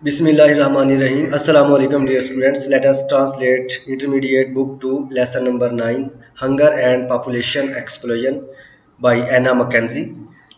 Bismillahirrahmanirrahim. Assalamu alaikum dear students. Let us translate intermediate book 2 lesson number 9 Hunger and Population Explosion by Anna Mackenzie.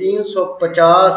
350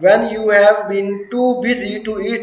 when you have been too busy to eat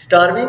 starving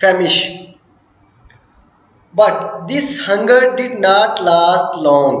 famish but this hunger did not last long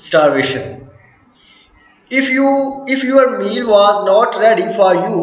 starvation if your meal was not ready for you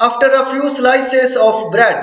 after a few slices of bread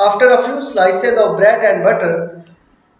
after a few slices of bread and butter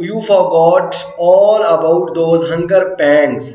you forgot all about those hunger pangs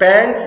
pangs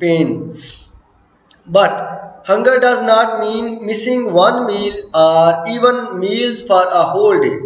pain but hunger does not mean missing one meal or even meals for a whole day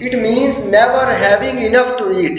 It means never having enough to eat.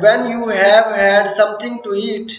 when you have had something to eat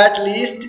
at least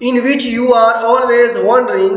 in which you are always wondering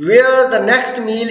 where the next meal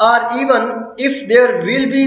or even if there will be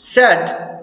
said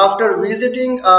after visiting a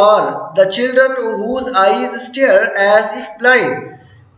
are the children whose eyes stare as if blind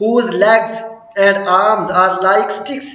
whose legs and arms are like sticks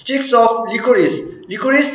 sticks of licorice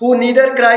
who neither cry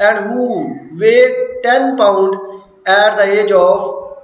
and who weighed 10 pound at the age of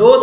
2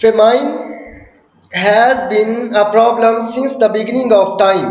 famine has been a problem since the beginning of time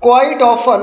quite often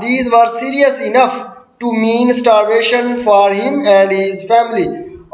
these were serious enough to mean starvation for him and his family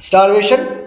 starvation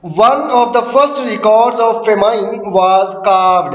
One of the first records of famine was carved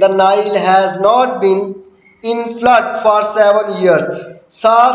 the Nile has not been in flood for 7 years، 7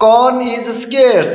corn is scarce،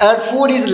and food is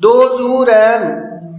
those who ran،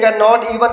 can not even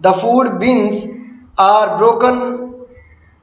the food bins are broken،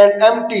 and empty،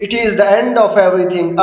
it is the end of everything،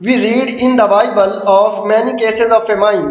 We read in the Bible of many cases of famine،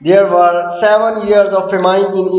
There were 7 years of famine in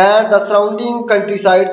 and the surrounding countrysides،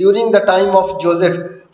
during the time of Joseph،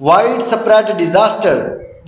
wide spread disaster،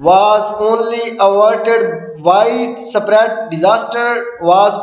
was only averted، wide spread disaster was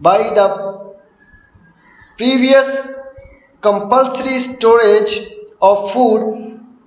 by the previous compulsory storage of food،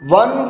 1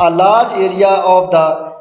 a large area of the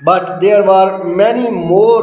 but there were many more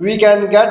we can get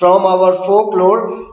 from our folklore،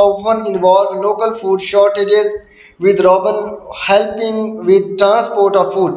often involve local food shortages with Robin helping with transport of food،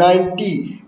90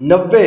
90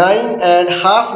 9.5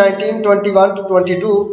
1921-22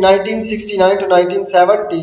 1969 to 1970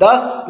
10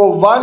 1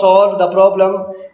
solve the problem.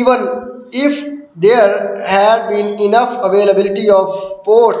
even if there had been enough availability of ports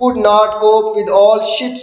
could not cope with all ships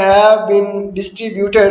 have been distributed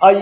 A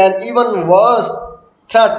an even worse threat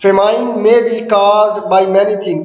famine may be caused by many things.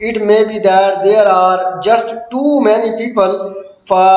It may be that there are just too many people for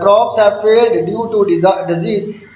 crops have failed due to disease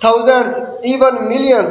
Thousands, even millions,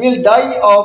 will die of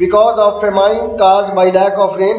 because of famines caused by lack of rain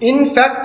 In fact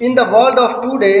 in the world of today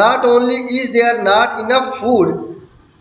not only is there not enough food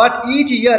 but each year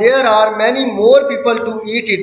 there are many more people to eat it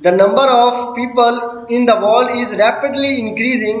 The number of people in the world is rapidly increasing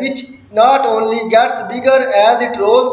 which not only gets bigger as it rolls،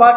but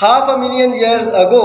500,000 years ago،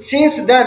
since then،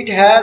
it has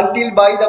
until by the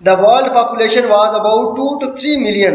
the world population was about 2 to 3 million،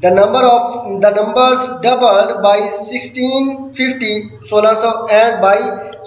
the numbers doubled by 1650، 1600 and by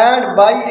and by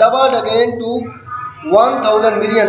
doubled again to 1000 million،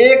1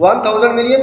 1000 million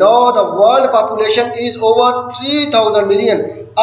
now the world population is over 3000 million،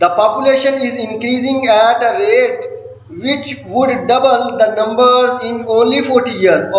the population is increasing at a rate which would double the numbers in only 40 years،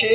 6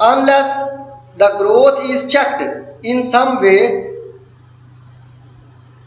unless the growth is checked in some way،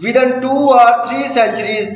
within 2 or 3 centuries،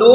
2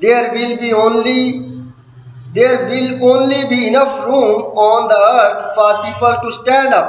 there will only be enough room on the earth for people to stand up،